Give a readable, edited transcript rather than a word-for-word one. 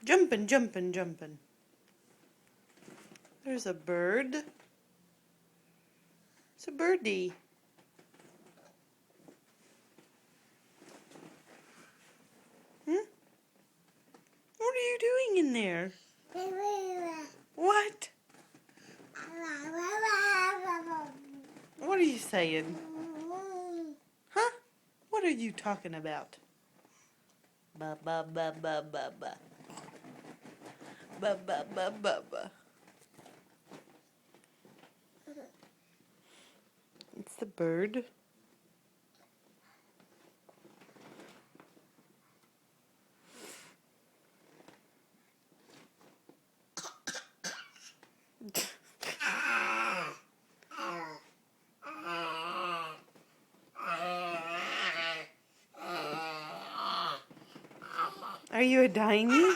Jumping, jumping, jumping. There's a bird. It's a birdie. Hmm? What are you doing in there? What? What are you saying? Huh? What are you talking about? Ba ba ba ba ba ba. Ba ba ba ba ba. It's the bird. Are you a diney?